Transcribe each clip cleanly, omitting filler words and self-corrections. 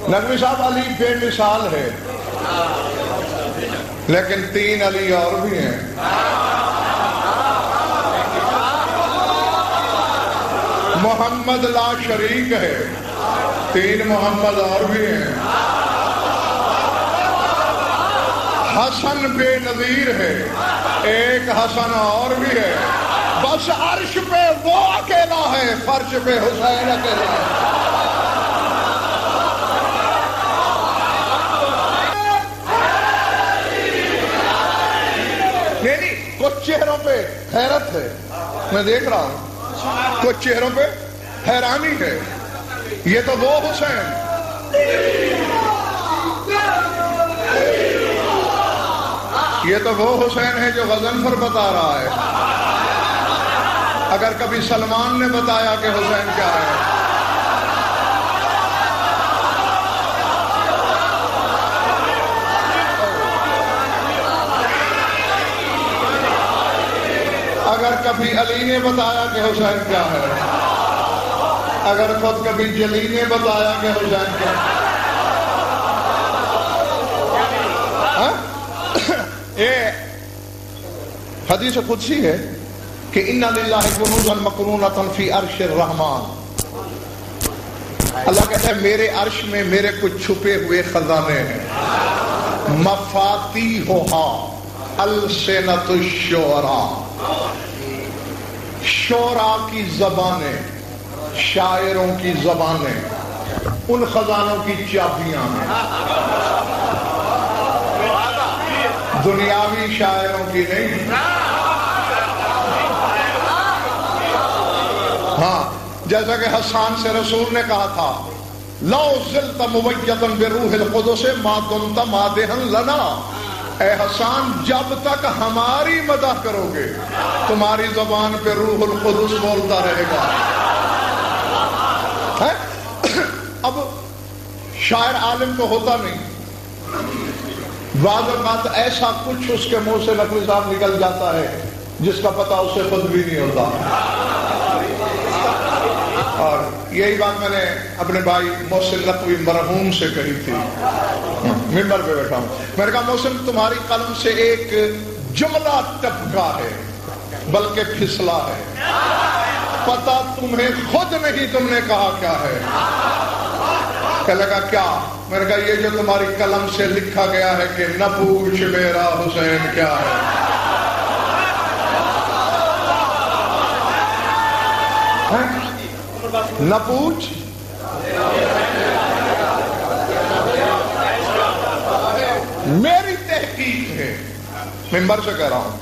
نقوی صاحب علی بے مثال ہے، لیکن 3 علی اور بھی ہیں۔ محمد لا شریک ہے، 3 محمد اور بھی ہیں۔ حسن بے نظیر ہے، 1 حسن اور بھی ہے۔ بس عرش پہ وہ اکیلا ہے، فرش پہ حسین اکیلا ہے۔ نہیں، کچھ چہروں پہ حیرت ہے، میں دیکھ رہا ہوں کچھ چہروں پہ حیرانی ہے۔ یہ تو وہ حسین، یہ تو وہ حسین ہے جو غضنفر بتا رہا ہے۔ اگر کبھی سلمان نے بتایا کہ حسین کیا ہے۔ اگر کبھی علی نے بتایا کہ حسین کیا ہے، اگر خود کبھی جلی نے بتایا کہ حسین کیا ہے۔ یہ حدیث قدسی ہے کہ اِنَّ لِلَّهِ كُنُوزًا مَقْرُونَةً فِي عَرْشِ الرَّحْمَانِ، اللہ کہتا ہے میرے عرش میں میرے کچھ چھپے ہوئے خزانے ہیں۔ مفاتیحها السنۃ الشعراء، شعراء کی زبانیں، شاعروں کی زبانیں، ان خزانوں کی چابیاں ہیں، دنیاوی شاعروں کی نہیں۔ ہاں، جیسا کہ حسان سے رسول نے کہا تھا لو زلت مویتا بروح القدس ما دمت مادحا لنا، اے حسان جب تک ہماری مدح کرو گے تمہاری زبان پہ روح القدس بولتا رہے گا۔ اب شاعر عالم تو ہوتا نہیں، بعض اوقات ایسا کچھ اس کے منہ سے نقوی صاحب نکل جاتا ہے جس کا پتہ اسے خود بھی نہیں ہوتا۔ اور یہی بات میں نے اپنے بھائی محسن نقوی مرحوم سے کہی تھی، ممبر پہ بیٹھا ہوں، میں نے کہا محسن تمہاری قلم سے ایک جملہ ٹپکا ہے بلکہ پھسلا ہے، پتہ تمہیں خود نہیں تم نے کہا کیا ہے۔ کہنے لگا کیا؟ میں نے کہا یہ جو تمہاری قلم سے لکھا گیا ہے کہ نہ پوچھ میرا حسین کیا ہے۔ نہ پوچھ میری تحقیق ہے، ممبر سے کہہ رہا ہوں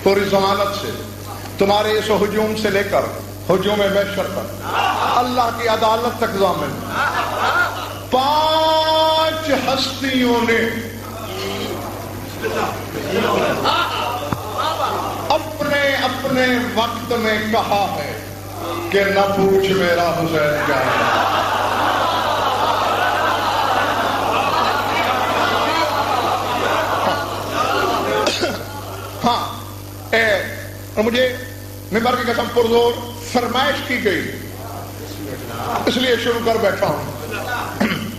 پوری ضمانت سے، تمہارے اس ہجوم سے لے کر ہجوم محشر تک، اللہ کی عدالت تک ضامن 5 ہستیوں نے اپنے اپنے وقت میں کہا ہے کہ نہ پوچھ میرا حسین کیا ہے۔ ہاں، اور مجھے ممبر کی قسم پرزور فرمائش کی گئی، اس لیے شروع کر بیٹھا ہوں،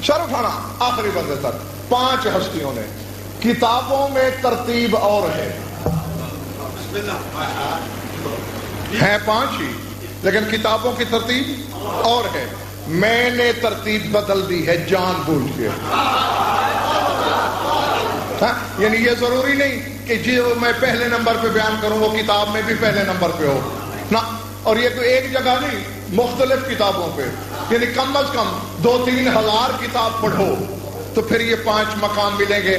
سر اٹھانا آخری بندے تک۔ 5 ہستیوں نے، کتابوں میں ترتیب اور ہے، ہیں 5 ہی لیکن کتابوں کی ترتیب اور ہے، میں نے ترتیب بدل دی ہے جان بوجھ کے۔ یعنی یہ ضروری نہیں کہ جو میں پہلے نمبر پہ بیان کروں وہ کتاب میں بھی پہلے نمبر پہ ہو نا، اور یہ تو ایک جگہ نہیں، مختلف کتابوں پہ، یعنی کم از کم 2-3 ہزار کتاب پڑھو تو پھر یہ 5 مقام ملیں گے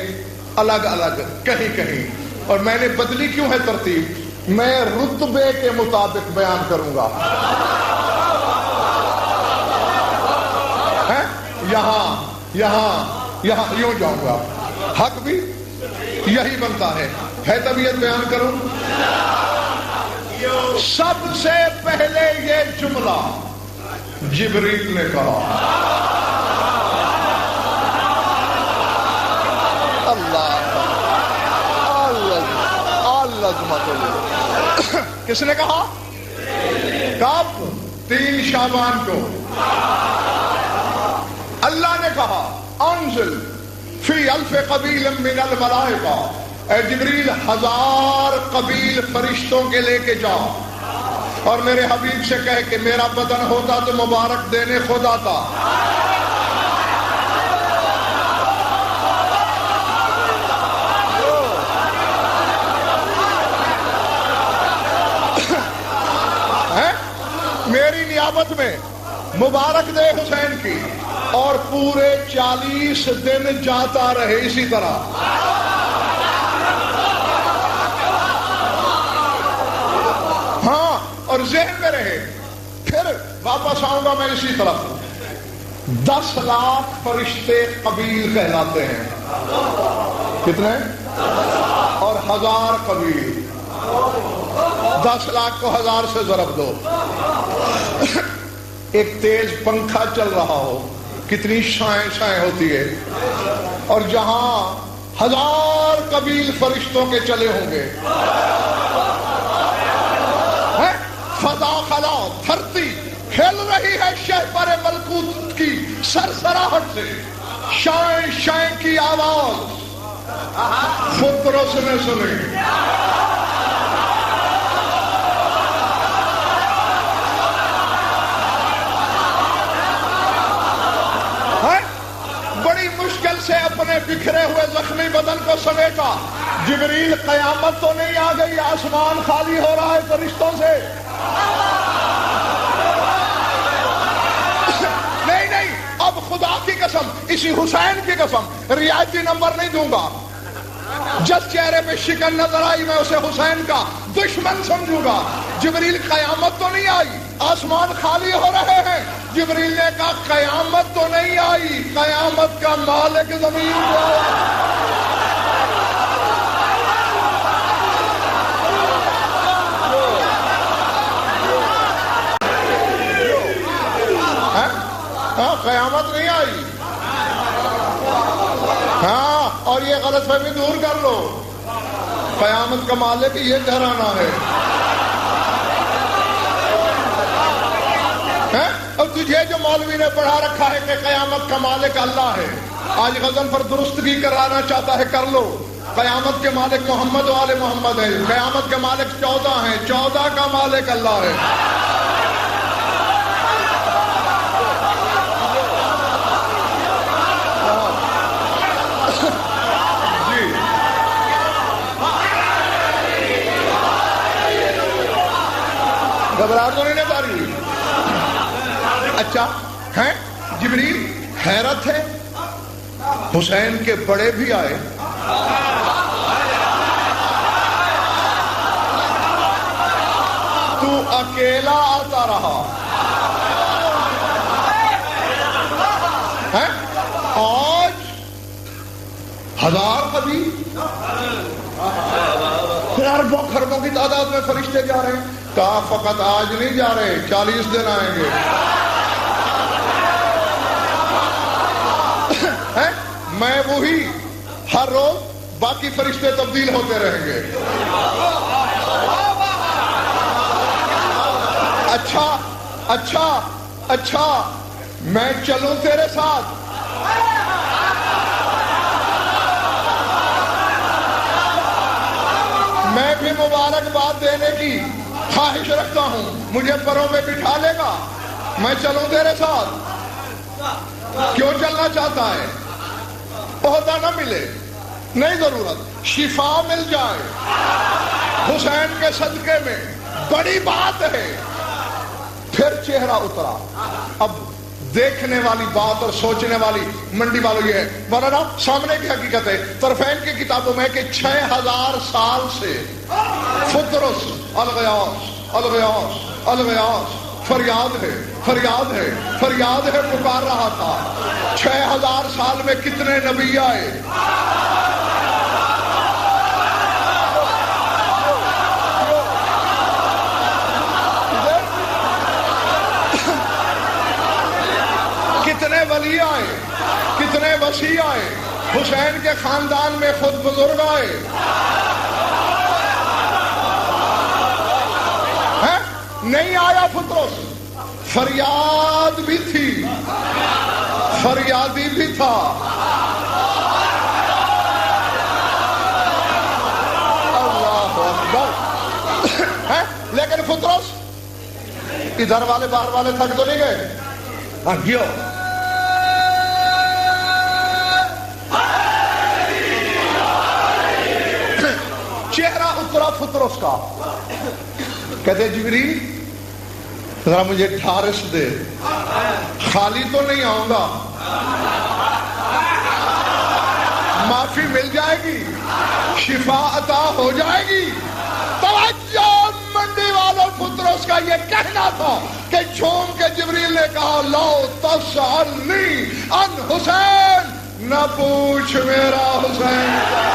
الگ الگ کہیں کہیں۔ اور میں نے بدلی کیوں ہے ترتیب؟ میں رتبے کے مطابق بیان کروں گا، یہاں یوں جاؤں گا، حق بھی یہی بنتا ہے طبیعت بیان کروں۔ سب سے پہلے یہ جملہ جبریل نے کہا، کس نے کہا؟ کب؟ 3 شعبان کو اللہ نے کہا انزل فی الف قبیل من الملائکہ، اے جبریل 1000 قبیل فرشتوں کے لے کے جاؤ اور میرے حبیب سے کہے کہ میرا بدن ہوتا تو مبارک دینے خود آتا۔ میری نیابت میں مبارک دے حسین کی، اور پورے 40 دن جاتا رہے اسی طرح۔ ہاں، اور ذہن میں رہے پھر واپس آؤں گا میں اسی طرف۔ 10 لاکھ فرشتے قبیل کہلاتے ہیں۔ کتنے؟ اور 1000 قبیل، 10 لاکھ کو 1000 سے ضرب دو۔ ایک تیز پنکھا چل رہا ہو، کتنی شائیں شائیں ہوتی ہے، اور جہاں 1000 قبیل فرشتوں کے چلے ہوں گے، فضا خلا، دھرتی ہل رہی ہے شہپر ملکوت کی سرسراہٹ سے، شائیں شائیں کی آواز فطرس نے سنی۔ بڑی مشکل سے اپنے بکھرے ہوئے زخمی بدن کو سمیٹا۔ جبریل قیامت تو نہیں آ گئی، آسمان خالی ہو رہا ہے فرشتوں سے۔ نہیں، اب خدا کی قسم، اسی حسین کی قسم، رعایتی نمبر نہیں دوں گا۔ جس چہرے پہ شکن نظر آئی میں اسے حسین کا دشمن سمجھوں گا۔ جبریل قیامت تو نہیں آئی، آسمان خالی ہو رہے ہیں۔ جبریل نے کہا قیامت تو نہیں آئی، قیامت کا مالک زمین کو ہاں، قیامت نہیں آئی۔ ہاں، اور یہ غلط فہمی دور کر لو، قیامت کا مالک یہ گھرانہ ہے۔ اور تجھے جو مولوی نے پڑھا رکھا ہے کہ قیامت کا مالک اللہ ہے، آج غزل پر درستگی کرانا چاہتا ہے، کر لو۔ قیامت کے مالک محمد و آل محمد ہے، قیامت کے مالک 14 ہیں، 14 کا مالک اللہ ہے۔ گھبراہٹ تو نہیں پاری؟ اچھا ہے، جبریل حیرت ہے، حسین کے بڑے بھی آئے، تو اکیلا آتا رہا ہے، آج 1000 قبیل، اربوں خربوں کی تعداد میں فرشتے جا رہے ہیں۔ کہا فقط آج نہیں جا رہے، 40 دن آئیں گے۔ میں وہی، ہر روز باقی فرشتے تبدیل ہوتے رہیں گے۔ اچھا میں چلوں تیرے ساتھ؟ میں بھی مبارکباد دینے کی خواہش رکھتا ہوں، مجھے پروں میں بٹھا لے گا، میں چلوں تیرے ساتھ؟ کیوں چلنا چاہتا ہے؟ عہدہ نہ ملے، نہیں ضرورت، شفا مل جائے حسین کے صدقے میں، بڑی بات ہے۔ پھر چہرہ اترا۔ اب دیکھنے والی بات اور سوچنے والی منڈی والوں یہ ہے، مولانا سامنے کی حقیقت ہے، طرفین کی کتابوں میں کہ 6000 سال سے فطرس الغیاث فریاد ہے پکار رہا تھا۔ 6000 سال میں کتنے نبی آئے؟ کتنے ولی آئے، کتنے وسیع آئے، حسین کے خاندان میں خود بزرگ آئے ہیں؟ نہیں آیا فطرس، فریاد بھی تھی، فریادی بھی تھا، اللہ اکبر، لیکن پتروس ادھر والے باہر والے تھک تو نہیں گئے؟ ہاں کیوں؟ چہرہ اترا پتروس کا، کہتے جبریل ذرا مجھے ٹھارس دے، خالی تو نہیں آؤں گا، معافی مل جائے گی، شفا عطا ہو جائے گی۔ توجہ منڈی والوں، پتروس کا یہ کہنا تھا کہ جھوم کے جبریل نے کہا لو تسألنی عن حسین، نہ پوچھ میرا حسین کا۔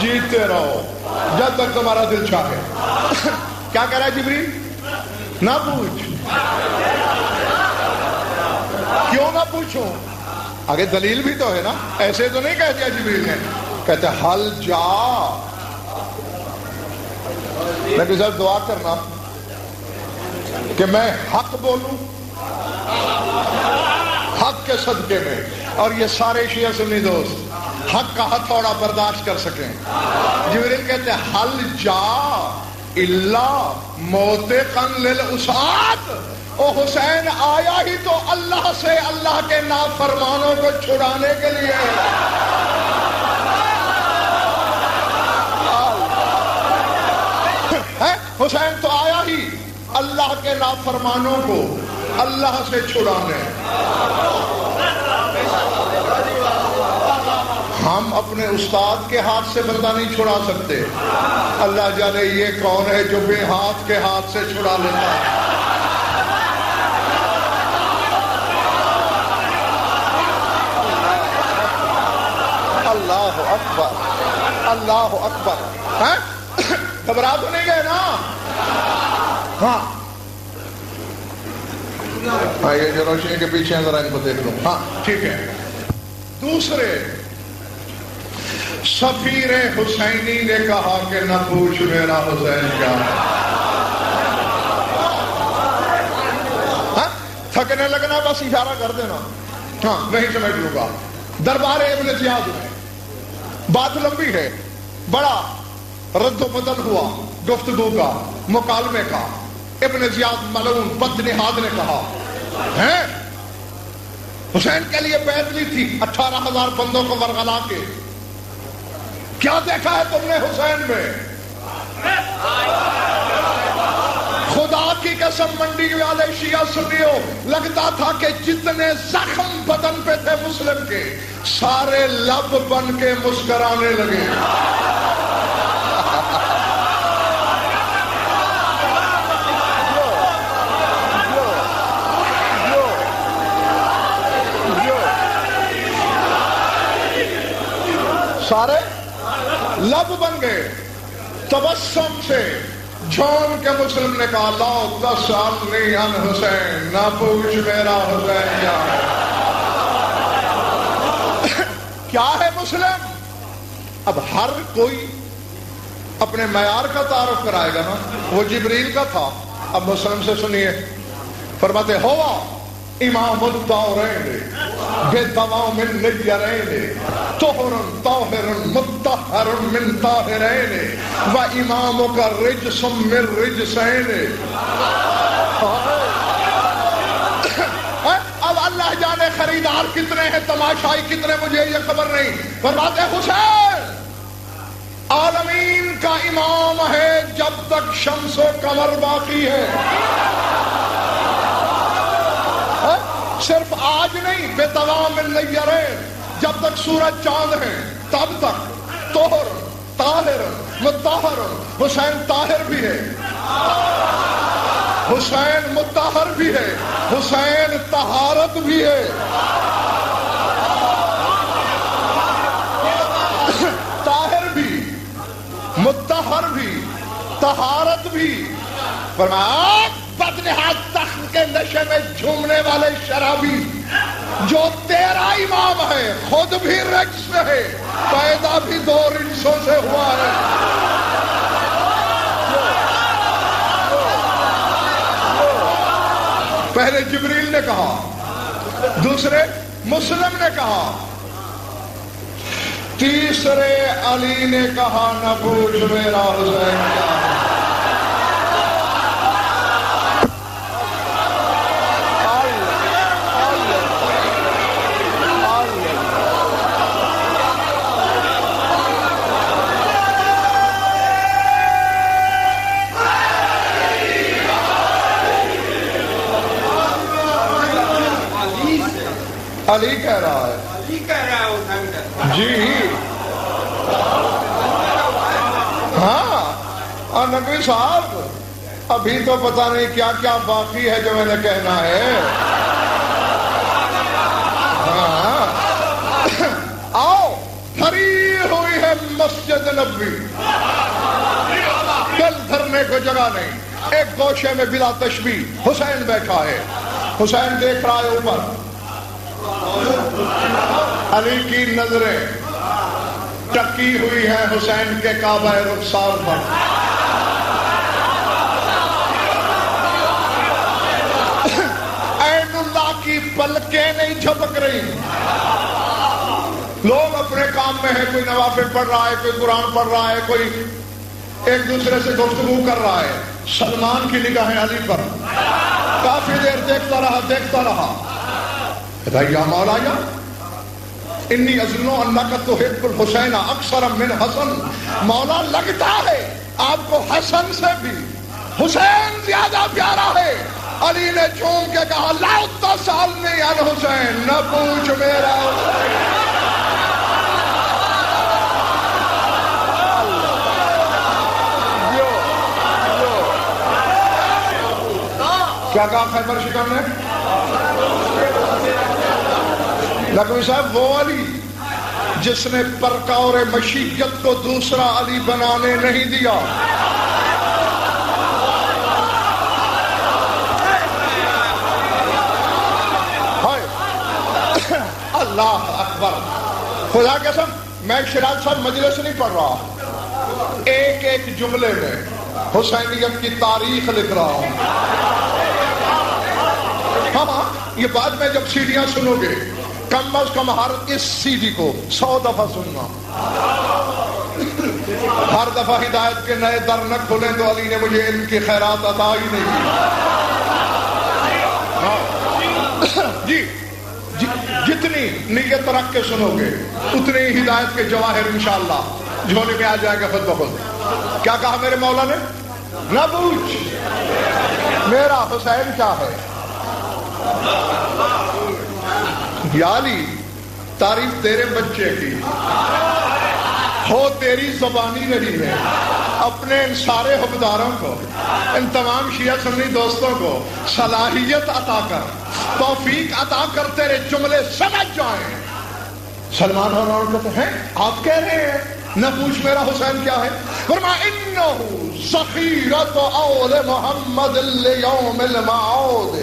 جیتے رہو جب تک تمہارا دل چاہے۔ کیا کہہ رہا ہے جبریل؟ نہ پوچھ۔ کیوں نہ پوچھوں؟ آگے دلیل بھی تو ہے نا، ایسے تو نہیں کہہ دیا جبریل نے، کہتے حل جا۔ لیکن سر دعا کرنا کہ میں حق بولوں حق کے صدقے میں، اور یہ سارے شیعہ سنی دوست حق کا ہتھوڑا برداشت کر سکیں۔ جبریل کہتے ہیں حل جا الا موتقا للعصاة، او حسین آیا ہی تو اللہ سے، اللہ کے نافرمانوں کو چھڑانے کے لیے۔ حسین تو آیا ہی اللہ کے نافرمانوں کو اللہ سے چھڑانے۔ ہم اپنے استاد کے ہاتھ سے بندہ نہیں چھڑا سکتے، اللہ جانے یہ کون ہے جو بے ہاتھ کے ہاتھ سے چھڑا لیتا ہے۔ اللہ اکبر، اللہ اکبر۔ گھبرا تو نہیں گئے نا؟ ہاں یہ جو روشنی کے پیچھے ہیں ذرا ان کو دیکھ لو۔ ہاں ٹھیک ہے۔ دوسرے سفیر حسینی نے کہا کہ نہ پوچھ میرا حسین کیا ہے۔ تھکنے لگنا بس اشارہ کر دینا، ہاں نہیں سمجھ لوں گا۔ دربار ابن زیاد میں بات لمبی ہے، بڑا رد و بدل ہوا گفتگو کا، مکالمے کا۔ ابن زیاد ملعون بدنہاد نے کہا ہیں حسین کے لیے بیعت لی تھی 18,000 بندوں کو ورغلا کے، کیا دیکھا ہے تم نے حسین میں؟ خدا کی قسم منڈی والے شیعہ سنیو، لگتا تھا کہ جتنے زخم بدن پہ تھے مسلم کے سارے لب بن کے مسکرانے لگے۔ سارے لب بن گئے، تبسم سے جھوم کے مسلم نے کہا لا تسألنی عن حسین، نہ پوچھ میرا حسین کیا ہے۔ کیا ہے مسلم؟ اب ہر کوئی اپنے معیار کا تعارف کرائے گا نا، وہ جبریل کا تھا، اب مسلم سے سنیے۔ فرماتے ہوا امام الدورین بدوام النجرین طہر طاہر مطہر من طاہرین و امامک رجس من رجسین۔ اب اللہ جانے خریدار کتنے ہیں، تماشائی کتنے، مجھے یہ خبر نہیں۔ فرماتے حسین عالمین کا امام ہے جب تک شمس و قمر باقی ہے، صرف آج نہیں، بے دوام النیرین، جب تک سورج چاند ہے تب تک۔ طہر طاہر مطہر، حسین طاہر بھی ہے، حسین مطہر بھی ہے، حسین طہارت بھی ہے۔ طاہر بھی، مطہر بھی، طہارت بھی۔ فرمایا بدن نہاد تخت کے نشے میں جھومنے والے شرابی، جو تیرا امام ہے خود بھی رقص ہے، پیدا بھی دو رقصوں سے ہوا ہے۔ پہلے جبریل نے کہا، دوسرے مسلم نے کہا، تیسرے علی نے کہا نہ پوچھ میرا حسین کیا ہے۔ علی کہہ رہا ہے، علی کہہ رہا ہے جی ہاں۔ اور نقوی صاحب ابھی تو پتہ نہیں کیا کیا باقی ہے جو میں نے کہنا ہے۔ ہاں آؤ، بھری ہوئی ہے مسجد نبوی، دل دھرنے کو جگہ نہیں۔ ایک گوشے میں بلا تشبیہ حسین بیٹھا ہے، حسین دیکھ رہا ہے اوپر، علی کی نظریں ٹکی ہوئی ہیں حسین کے کعبہ رخسار پر۔ عین اللہ کی پلکیں نہیں جھپک رہی۔ لوگ اپنے کام میں ہیں، کوئی نوافل پڑھ رہا ہے، کوئی قرآن پڑھ رہا ہے، کوئی ایک دوسرے سے گفتگو کر رہا ہے۔ سلمان کی نگاہیں علی پر، کافی دیر دیکھتا رہا۔ یا مولا یا انی اظن انک تحب الحسین اکثر من حسن، مولا لگتا ہے آپ کو حسن سے بھی حسین زیادہ پیارا ہے۔ علی نے جھوم کے کہا لا تسألنی عن حسین، نہ پوچھ میرا حسین۔ کیا کہا خیبر شکم نے؟ لکھوی صاحب وہ علی جس نے پرکور مشیت کو دوسرا علی بنانے نہیں دیا۔ اللہ اکبر، خدا قسم میں شیراز صاحب مجلس نہیں پڑھ رہا، ایک ایک جملے میں حسینیت کی تاریخ لکھ رہا ہوں۔ ہاں یہ بعد میں جب سیڑھیاں سنو گے کم از کم ہر اس سی ڈی کو 100 دفعہ سننا۔ ہر دفعہ ہدایت کے نئے در نہ کھلیں تو علی نے مجھے علم کی خیرات عطا ہی نہیں کی۔ جی جتنی نیت رکھ کے سنو گے اتنی ہدایت کے جواہر انشاءاللہ جھولے میں آ جائے گا خود بخود۔ کیا کہا میرے مولا نے؟ نہ پوچھ میرا حسین کیا ہے۔ یا علی تعریف تیرے بچے کی ہو تیری زبانی نہیں ہے، اپنے ان سارے حکمداروں کو، ان تمام شیعہ سنی دوستوں کو صلاحیت عطا کر، توفیق عطا کر، تیرے جملے سمجھ جائیں۔ سلمان اور کہتے ہیں آپ کہہ رہے ہیں نہ پوچھ میرا حسین کیا ہے؟ فرمایا انہ ذخیرۃ اول محمد لیوم المعاد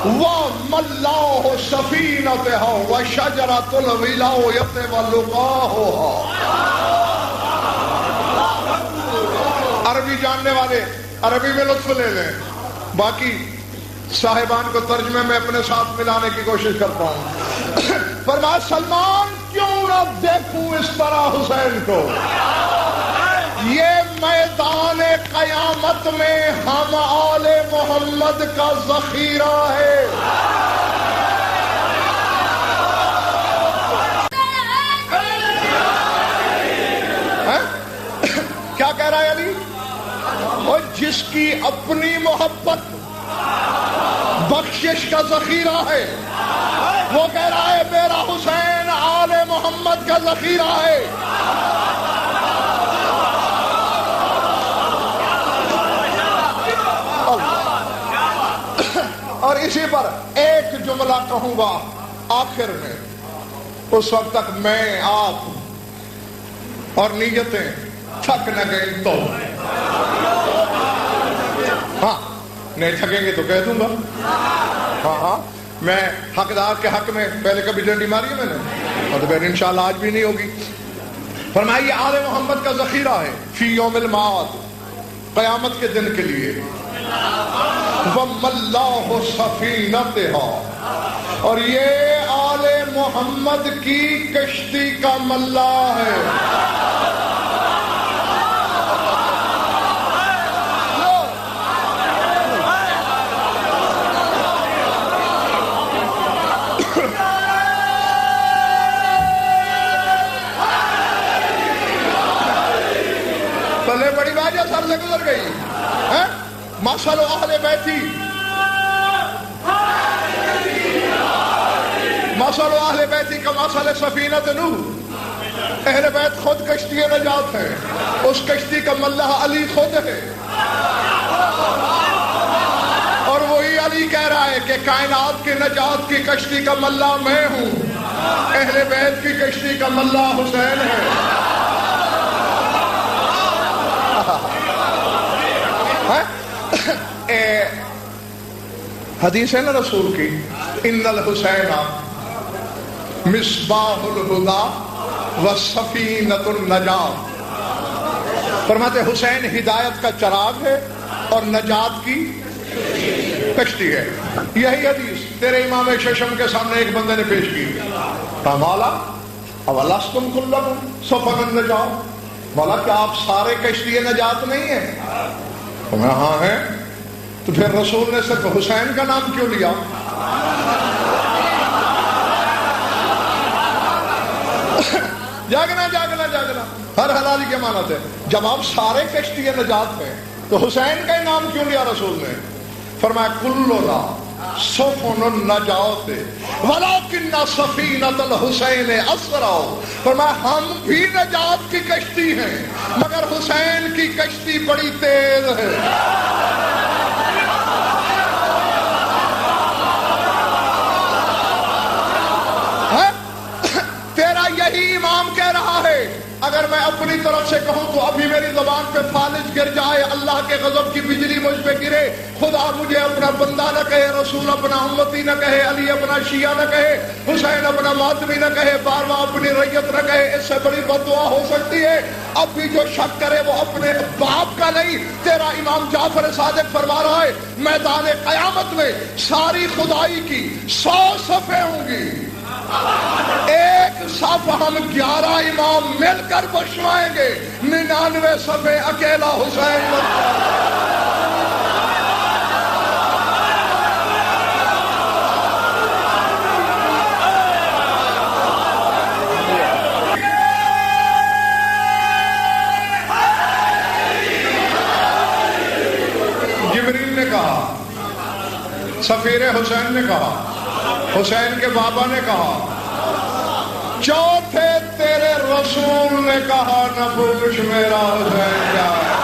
وَمَلَّاهُ سَفِینَتَهَا وَشَجَرَةُ الْوِلَایَةِ وَلُقَاهُهَا۔ عربی جاننے والے عربی میں لطف لے لیں، باقی صاحبان کو ترجمے میں اپنے ساتھ ملانے کی کوشش کرتا ہوں۔ فرمایا سلمان کیوں نہ دیکھوں اس طرح حسین کو، یہ میدان قیامت میں ہم آل محمد کا ذخیرہ ہے۔ کیا کہہ رہا ہے علی؟ اور جس کی اپنی محبت بخشش کا ذخیرہ ہے وہ کہہ رہا ہے میرا حسین آل محمد کا ذخیرہ ہے۔ اور اسی پر ایک جملہ کہوں گا آخر میں، اس وقت تک میں آپ اور نیتیں تھک نہ گئیں تو ہاں نہیں تھکیں گے تو کہہ دوں گا. ہاں میں حقدار کے حق میں پہلے کبھی ڈنڈی ماری ہے میں نے، اور تو پھر انشاءاللہ آج بھی نہیں ہوگی. فرمائیے آل محمد کا ذخیرہ ہے فی یوم المعاد، قیامت کے دن کے لیے. وَمَلَّاهُ سَفِينَتِهَا، اور یہ آل محمد کی کشتی کا ملا ہے. پلے بڑی واجہ سر سے گزر گئی. مَثَلُ أَهْلِ بَيْتِي مَثَلُ أَهْلِ بَيْتِي كَمَثَلِ سَفِينَةِ نُوح، اہل بیت خود کشتی نجات ہے، اس کشتی کا ملہ علی خود ہے. اور وہی علی کہہ رہا ہے کہ کائنات کی نجات کی کشتی کا ملہ میں ہوں، اہل بیت کی کشتی کا ملہ حسین ہے. حدیث ہے نا رسول کی، ان الحسین مصباح الہدی وسفینۃ النجات. فرماتے حسین ہدایت کا چراغ ہے اور نجات کی کشتی ہے. یہی حدیث تیرے امام ششم کے سامنے ایک بندے نے پیش کی. مولا اولستم کلکم سفن النجات، مولا کیا آپ سارے کشتی نجات نہیں ہیں؟ میں ہاں ہے. تو پھر رسول نے صرف حسین کا نام کیوں لیا؟ جاگنا جاگنا جاگنا ہر حلالی کی امانت ہے. جب آپ سارے کشتی نجات ہیں تو حسین کا نام کیوں لیا رسول نے؟ فرمایا کلنا سفن النجات ولکن سفینۃ الحسین اسرع. فرمایا ہم بھی نجات کی کشتی ہیں مگر حسین کی کشتی بڑی تیز ہے. تیرا یہی امام کہہ رہا ہے. اگر میں اپنی طرف سے کہوں تو ابھی میری زبان پہ فالج گر جائے، اللہ کے غضب کی بجلی مجھ پہ گرے، خدا مجھے اپنا بندہ نہ کہے، رسول اپنا امتی نہ کہے، علی اپنا شیعہ نہ کہے، حسین اپنا ماتمی نہ کہے، بارواں اپنی ریت نہ کہے. اس سے بڑی بددعا ہو سکتی ہے. اب بھی جو شک کرے وہ اپنے باپ کا نہیں. تیرا امام جعفر صادق فرما رہا ہے میدان قیامت میں ساری خدائی کی 100 صفیں ہوں گی، ایک صف ہم 11 امام مل کر بشوائیں گے، 99 صفیں اکیلا حسین. جبریل نے کہا، سفیر حسین نے کہا، حسین کے بابا نے کہا، چوتھے تیرے رسول نے کہا نہ پوچھ میرا حسین کیا ہے.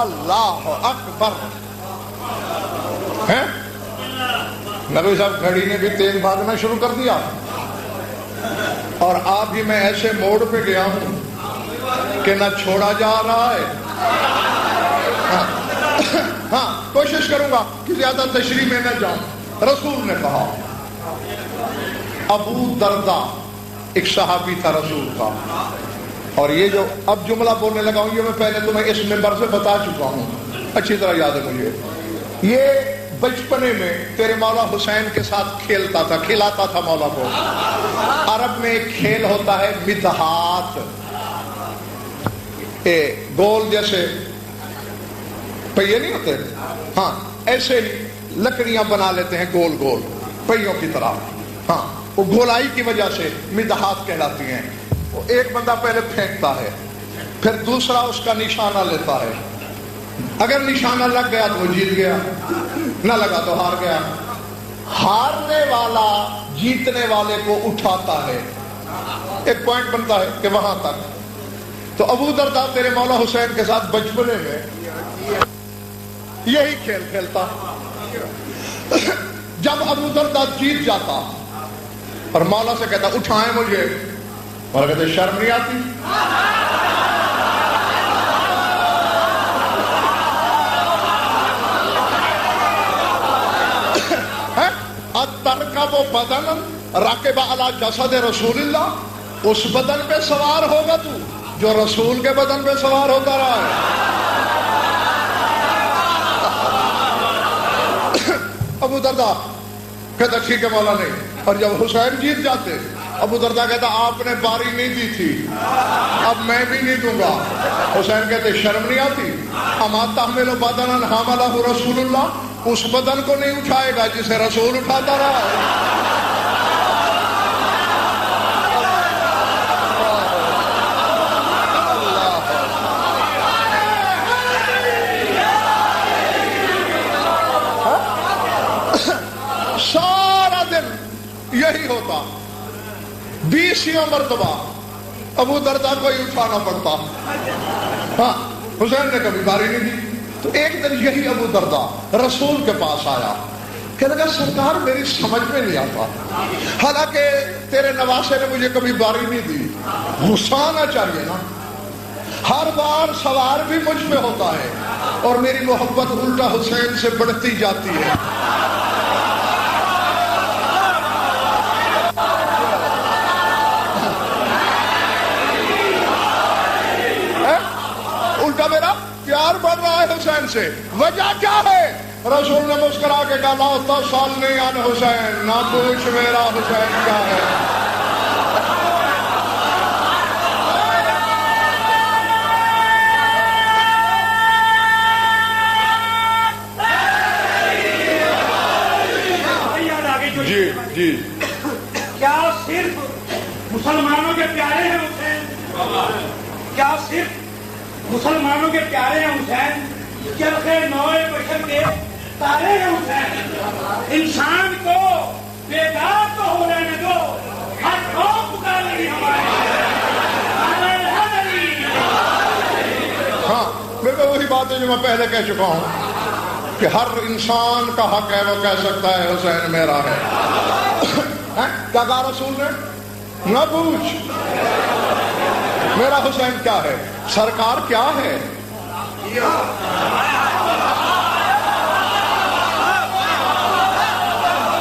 اللہ اکبر. نبی صاحب گھڑی نے بھی تیز بھاگنا شروع کر دیا اور آپ ہی میں ایسے موڑ پہ گیا ہوں کہ نہ چھوڑا جا رہا ہے. ہاں کوشش کروں گا کہ زیادہ تشریح میں نہ جاؤں. رسول نے کہا، ابو دردہ ایک صحابی تھا رسول کا، اور یہ جو اب جملہ بولنے لگا ہوں یہ میں پہلے تمہیں اس منبر سے بتا چکا ہوں، اچھی طرح یاد ہے مجھے. یہ بچپنے میں تیرے مولا حسین کے ساتھ کھیلتا تھا، کھلاتا تھا مولا کو. عرب میں ایک کھیل ہوتا ہے مدحات، گول جیسے پہیے نہیں ہوتے، ہاں ایسے ہی لکڑیاں بنا لیتے ہیں گول گول پہیوں کی طرح. ہاں وہ گولائی کی وجہ سے مدحات کہلاتی ہیں. وہ ایک بندہ پہلے پھینکتا ہے، پھر دوسرا اس کا نشانہ لیتا ہے. اگر نشانہ لگ گیا تو وہ جیت گیا، نہ لگا تو ہار گیا. ہارنے والا جیتنے والے کو اٹھاتا ہے، ایک پوائنٹ بنتا ہے کہ وہاں تک. تو ابو دردہ تیرے مولا حسین کے ساتھ بچپنے میں یہی کھیل کھیلتا. جب ابو دردہ جیت جاتا اور مولا سے کہتا اٹھائیں مجھے، مولا کہتے شرم نہیں آتی؟ یرکب بدن راکب علی جسد رسول اللہ، اس بدن پہ سوار ہوگا تو جو رسول کے بدن پہ سوار ہوتا رہا ہے۔ ابو دردہ کہتا ٹھیک ہے مولا نہیں، اور جب حسین جیت جاتے ابو دردہ کہتا آپ نے باری نہیں دی تھی، اب میں بھی نہیں دوں گا۔ حسین کہتے شرم نہیں آتی؟ اما تحمل بدنا حملہ رسول اللہ، اس بدن کو نہیں اٹھائے گا جسے رسول اٹھاتا رہا ہے۔ سارا دن یہی ہوتا، 20 مرتبہ ابو دردہ کو ہی اٹھانا پڑتا۔ ہاں حسین نے کبھی باری نہیں دی۔ تو ایک دن یہی ابو دردہ رسول کے پاس آیا، کہنے لگا سرکار میری سمجھ میں نہیں آتا، حالانکہ تیرے نواسے نے مجھے کبھی باری نہیں دی، غصہ آنا چاہیے نا، ہر بار سوار بھی مجھ پہ ہوتا ہے اور میری محبت الٹا حسین سے بڑھتی جاتی ہے۔ الٹا میرا پیار بڑھ رہا ہے حسین سے، وجہ کیا ہے؟ رسول نے مسکرا کے کہا لا تسألنی عن حسین، نہ پوچھ میرا حسین کیا ہے۔ جی جی کیا صرف مسلمانوں کے پیارے ہیں حسین؟ کیا صرف مسلمانوں کے پیارے ہیں حسین؟ چرخے نوئے بشر کے تارے ہیں حسین؟ انسان کو بیدار تو ہو رہنے دو، ہر قوم پکار رہی ہمارے۔ ہاں بالکل وہی بات ہے جو میں پہلے کہہ چکا ہوں کہ ہر انسان کا حق ہے، وہ کہہ سکتا ہے حسین میرا ہے۔ کیا کہا رسول نے؟ نہ پوچھ میرا حسین کیا ہے، سرکار کیا ہے؟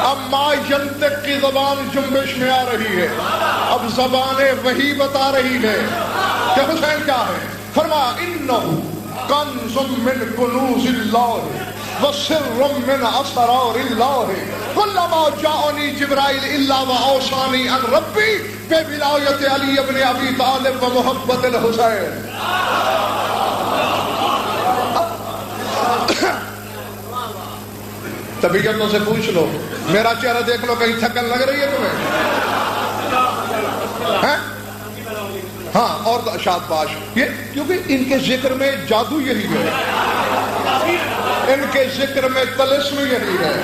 اب ما ینطق کی زبان جنبش میں آ رہی ہے، اب زبان وحی بتا رہی ہے کہ حسین کیا ہے۔ فرمایا انہو کنز من کنوز اللہ وسر من اسرار اللہ کلما جاءنی جبرائیل الا واوصانی ان ربی بولایت علی ابن ابی طالب و محبت الحسین۔ طبیعتوں سے پوچھ لو، میرا چہرہ دیکھ لو، کہیں تھکن لگ رہی ہے تمہیں؟ ہاں اور شاباش، یہ کیونکہ ان کے ذکر میں جادو یہی ہے، ان کے ذکر میں طلسم یہی ہے۔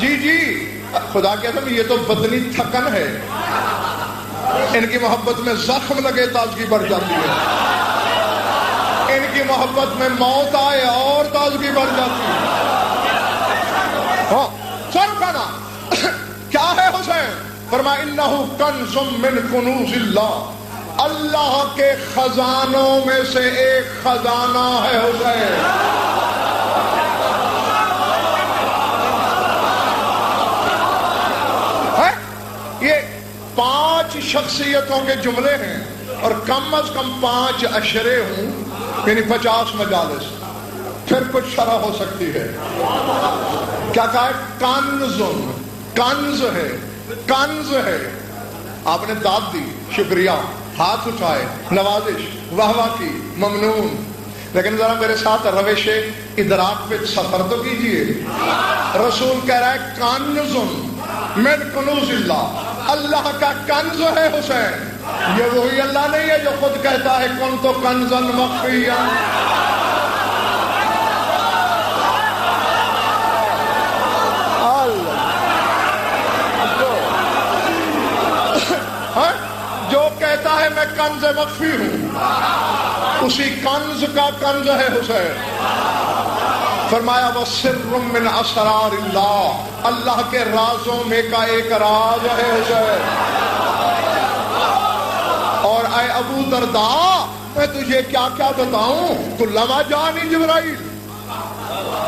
جی جی خدا کے قسم یہ تو بدنی تھکن ہے، ان کی محبت میں زخم لگے تازگی بڑھ جاتی ہے، ان کی محبت میں موت آئے اور تازگی بڑھ جاتی ہے۔ ہاں سر کہنا کیا ہے حسین؟ فرمایا انہو کنز من کنوز اللہ، اللہ کے خزانوں میں سے ایک خزانہ ہے حسین۔ یہ 5 شخصیتوں کے جملے ہیں اور کم از کم 5 اشرے ہوں، یعنی 50 مجالس، پھر کچھ شرح ہو سکتی ہے۔ کیا کہا ہے؟ کنز، کنز ہے، کنز ہے۔ آپ نے داد دی، شکریہ، ہاتھ اٹھائے، نوازش، واہ واہ کی، ممنون، لیکن ذرا میرے ساتھ روش ادراک پہ سفر تو کیجئے۔ رسول کہہ رہا ہے کنز من کنوز اللہ، اللہ کا کنز ہے حسین۔ یہ وہی اللہ نہیں ہے جو خود کہتا ہے کن تو کنزن مخفیا۔ جو کہتا ہے میں کنز مخفی ہوں، اسی کنز کا کنز ہے حسین۔ فرمایا وَسِرٌّ مِّنْ أَسْرَارِ اللَّهِ، اللہ کے رازوں میں کا ایک راز ہے حسین۔ اور اے ابو درداء میں تجھے کیا کیا بتاؤں؟ کلما جانی جبرائیل،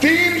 3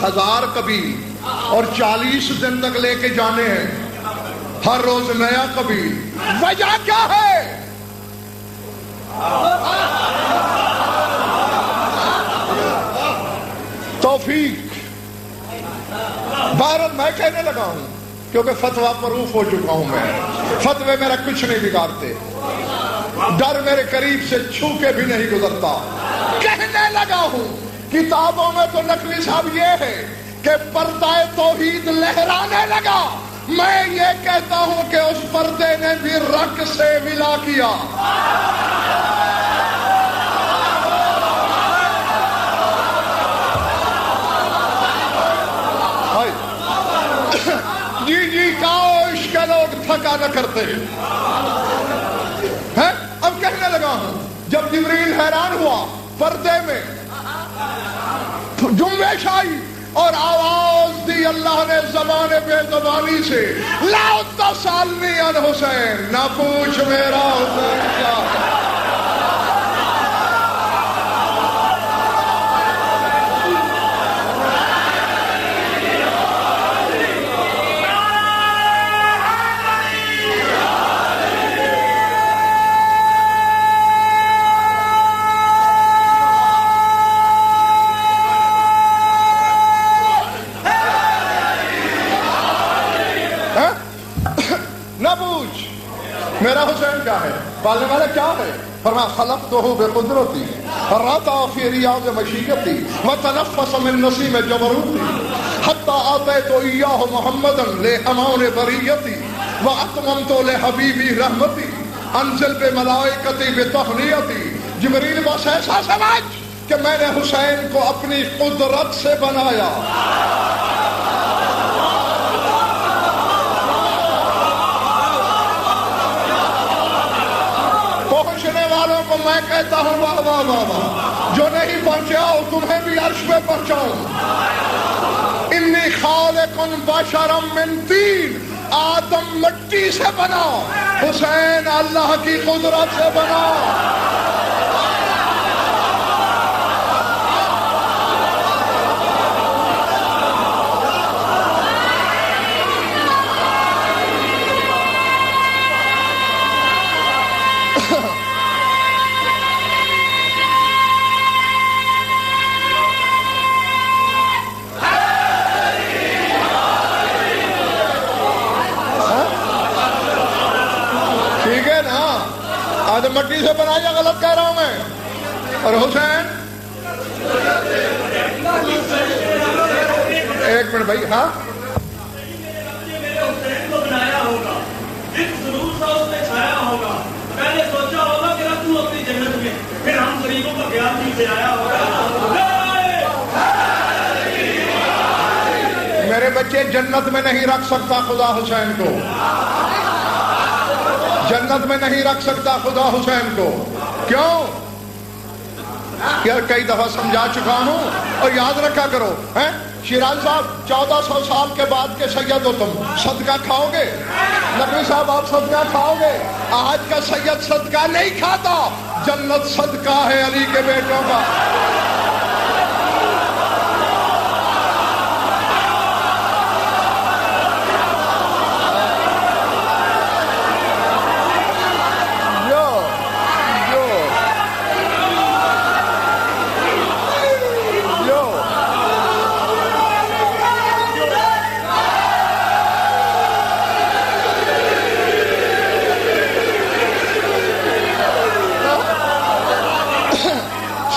1000 قبیل اور 40 دن تک لے کے جانے ہیں، ہر روز نیا قبیل. وجہ کیا ہے؟ توفیق. بہرحال میں کہنے لگا ہوں کیونکہ فتویٰ پروف ہو چکا ہوں میں، فتوے میرا کچھ نہیں بگاڑتے، ڈر میرے قریب سے چھو کے بھی نہیں گزرتا. کہنے لگا ہوں کتابوں میں تو نقوی صاحب یہ ہے کہ پردہ توحید لہرانے لگا، میں یہ کہتا ہوں کہ اس پردے نے بھی رقص سے ملا کیا. جی کاش کے لوگ تھکا نہ کرتے ہیں. اب کہنے لگا ہوں جب جبریل حیران ہوا پردے میں جنبش آئی اور آواز دی اللہ نے زبان بے زبانی سے، لا تسألنی عن حسین، نہ پوچھ میرا حسین کیا ہے. میرا حسین کیا ہے؟ پالنے والا کیا ہے؟ فرمایا خلقتہ بقدرتی رتا فی ریاض مشیتی وتنفس من نسیم جبروتی حتی آتیت ایاہ محمدا لامان بریتی واتممت لحبیبی رحمتی انزل بملائکتی بتہنیتی. جبریل بس ایسا سمجھ کہ میں نے حسین کو اپنی قدرت سے بنایا. کو میں کہتا ہوں واہ واہ واہ واہ، جو نہیں پہنچاؤ تمہیں بھی عرش پہ پہنچاؤں. انی خالق بشرا من طین، آدم مٹی سے بنا، حسین اللہ کی قدرت سے بنا. آدم مٹی سے بنایا، غلط کہہ رہا ہوں میں. اور حسین ایک منٹ بھائی، ہاں حسین کو بنایا ہوگا، ضرور سا اس نے چھایا ہوگا، پہلے سوچا ہوگا کہ رکھ دوں اپنی جنت میں، پھر ہم غریبوں کا خیال نہیں سے آیا ہوگا. میرے بچے جنت میں نہیں رکھ سکتا خدا حسین کو، جنت میں نہیں رکھ سکتا خدا حسین کو. کیوں؟ یار کئی دفعہ سمجھا چکا ہوں اور یاد رکھا کرو. شیراز صاحب 1400 سال کے بعد کے سید ہو تم، صدقہ کھاؤ گے؟ نقوی صاحب آپ صدقہ کھاؤ گے؟ آج کا سید صدقہ نہیں کھاتا، جنت صدقہ ہے علی کے بیٹوں کا.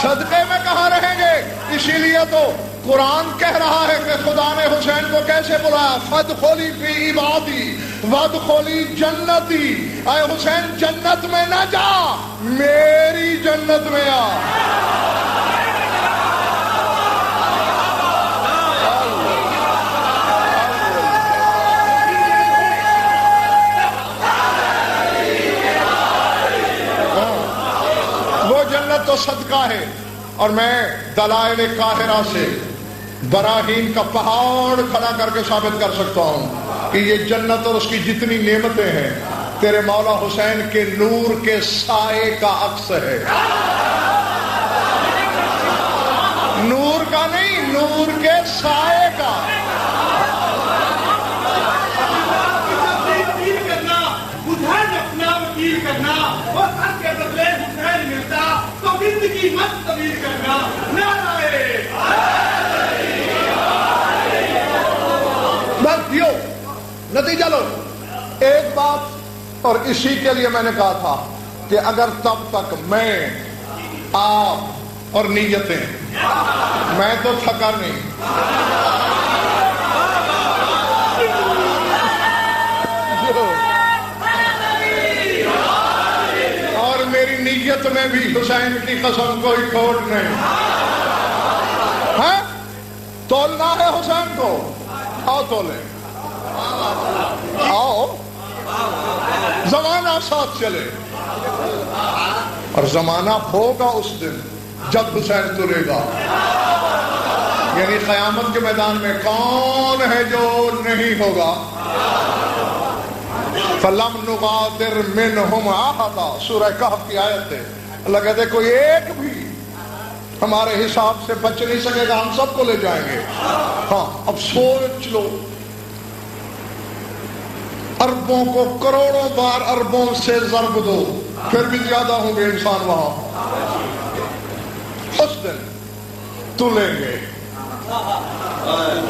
صدقے میں کہاں رہیں گے؟ اسی لیے تو قرآن کہہ رہا ہے کہ خدا نے حسین کو کیسے بلایا، فادخلی فی عبادی وادخلی جنتی. اے حسین جنت میں نہ جا، میری جنت میں آ. وہ جنت تو صدقہ ہے. اور میں دلائل قاہرہ سے براہین کا پہاڑ کھڑا کر کے ثابت کر سکتا ہوں کہ یہ جنت اور اس کی جتنی نعمتیں ہیں تیرے مولا حسین کے نور کے سائے کا عکس ہے. نور نور کے سائے کا اپنا وکیل کرنا اور سر کے بدلے حسین ملتا تو زندگی مت طویل کرنا. بس یہ نتیجہ لو. ایک بات اور اسی کے لیے میں نے کہا تھا کہ اگر تب تک میں آپ اور نیتیں میں تو تھکا نہیں اور میری نیت میں بھی حسین کی قسم کوئی کھوٹ نہیں ہے. تولنا ہے حسین کو. آؤ تولے آؤ زمانہ ساتھ چلے اور زمانہ ہوگا اس دن جب حسین تلے گا. یعنی قیامت کے میدان میں کون ہے جو نہیں ہوگا. فَلَمْ نُغَادِرْ مِنْهُمْ أَحَدًا سورہ کہف کی آیت ہے. اللہ کہتے ہیں کوئی ایک بھی ہمارے حساب سے بچ نہیں سکے گا. ہم سب کو لے جائیں گے. ہاں اب سوچ لو اربوں کو کروڑوں بار اربوں سے ضرب دو پھر بھی زیادہ ہوں گے انسان وہاں. اس دن تلیں گے.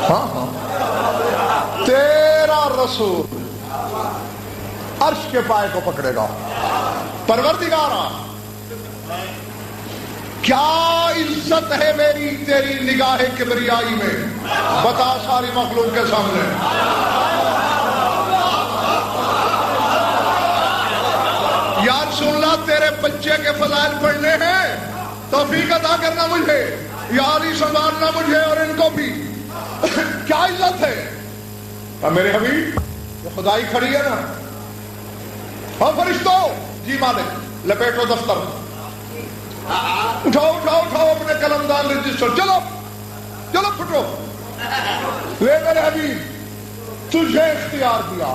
ہاں ہاں تیرا رسول عرش کے پائے کو پکڑے گا. پروردگارا کیا عزت ہے میری تیری نگاہ کبریائی میں. بتا ساری مخلوق کے سامنے. یا رسول اللہ تیرے بچے کے فضائل پڑھنے ہیں توفیق عطا کرنا مجھے. یاری سنبھالنا مجھے اور ان کو بھی. کیا عزت ہے. اب میرے حبیب یہ خدائی کھڑی ہے نا. اور فرشتوں جی مالک لپیٹو دفتر. اٹھاؤ اٹھاؤ اٹھاؤ اپنے قلم دان رجسٹر. چلو چلو پھٹو. لے میرے حبیب تجھے اختیار دیا.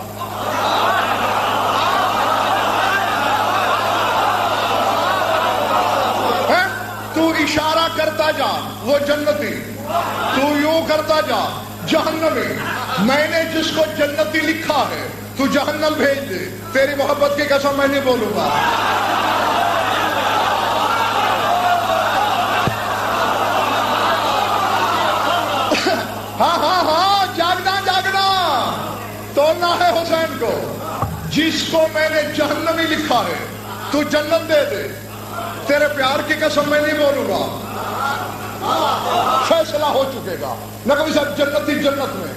تو اشارہ کرتا جا وہ جنتی. تو یوں کرتا جا جہنمی. میں نے جس کو جنتی لکھا ہے تو جہنم بھیج دے. تیری محبت کی قسم میں نہیں بولوں گا. ہاں ہاں ہاں جاگنا جاگنا. تولنا ہے حسین کو. جس کو میں نے جہنمی لکھا ہے تو جنت دے دے. تیرے پیار کی قسم میں نہیں بولوں گا. فیصلہ ہو چکے گا. نہ کبھی صاحب جنتی جنت میں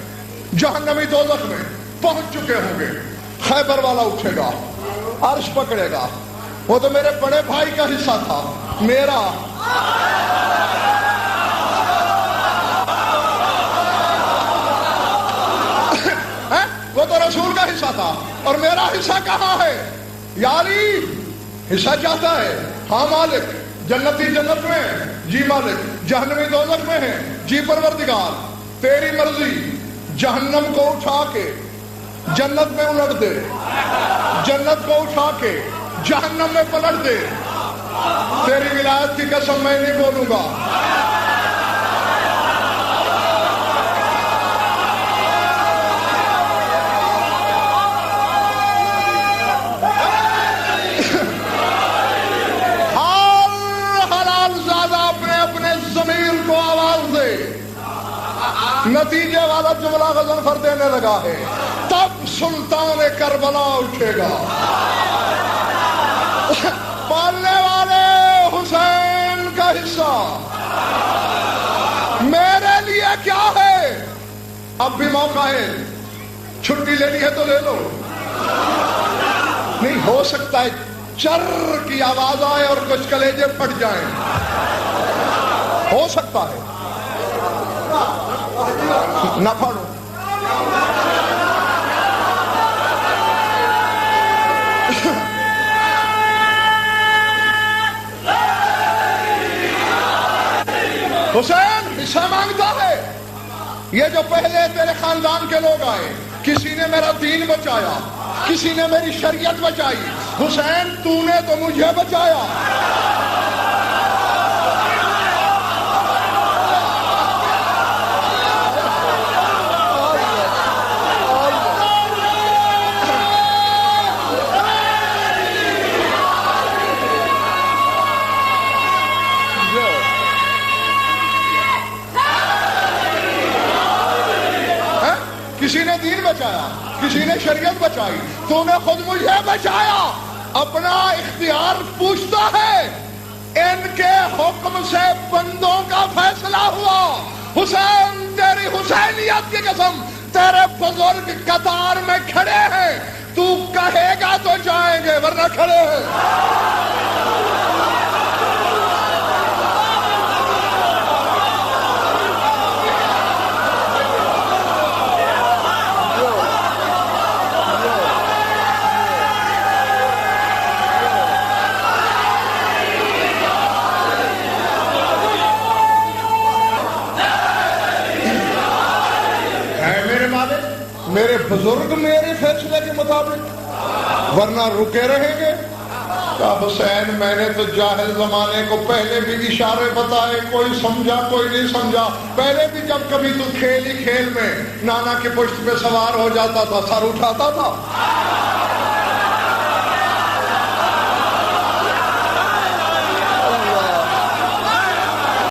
جہنمی دوزخ میں پہنچ چکے ہوں گے. خیبر والا اٹھے گا عرش پکڑے گا. وہ تو میرے بڑے بھائی کا حصہ تھا. میرا وہ تو رسول کا حصہ تھا اور میرا حصہ کہاں ہے. یاری حصہ چاہتا ہے. ہاں مالک. جنتی جنت میں جی مالک. جہنمی دوزخ میں ہے جی پروردگار. تیری مرضی. جہنم کو اٹھا کے جنت میں الٹ دے. جنت کو اٹھا کے جہنم میں پلٹ دے. تیری ولایت کی قسم میں نہیں بولوں گا. نتیجے والا جملہ غضنفر دینے لگا ہے. تب سلطان کربلا اٹھے گا. پالنے والے حسین کا حصہ میرے لیے کیا ہے. اب بھی موقع ہے. چھٹی لینی ہے تو لے لو. نہیں ہو سکتا ہے چر کی آواز آئے اور کچھ کلیجے پھٹ جائیں. ہو سکتا ہے. نہ پڑھو. حسین حصہ مانگتا ہے. یہ جو پہلے تیرے خاندان کے لوگ آئے کسی نے میرا دین بچایا کسی نے میری شریعت بچائی. حسین تو نے تو مجھے بچایا. بچایا, کسی نے شریعت بچائی, تو نے خود مجھے بچایا. اپنا اختیار پوچھتا ہے, ان کے حکم سے بندوں کا فیصلہ ہوا. حسین تیری حسینیت کی قسم, تیرے بزرگ قطار میں کھڑے ہیں, تو کہے گا تو جائیں گے ورنہ کھڑے ہیں. میرے بزرگ میرے فیصلے کے مطابق ورنہ رکے رہیں گے. کہا حسین میں نے تو جاہل زمانے کو پہلے بھی اشارے بتائے, کوئی سمجھا کوئی نہیں سمجھا. پہلے بھی جب کبھی تو کھیل ہی کھیل میں نانا کے پشت پہ سوار ہو جاتا تھا, سر اٹھاتا تھا.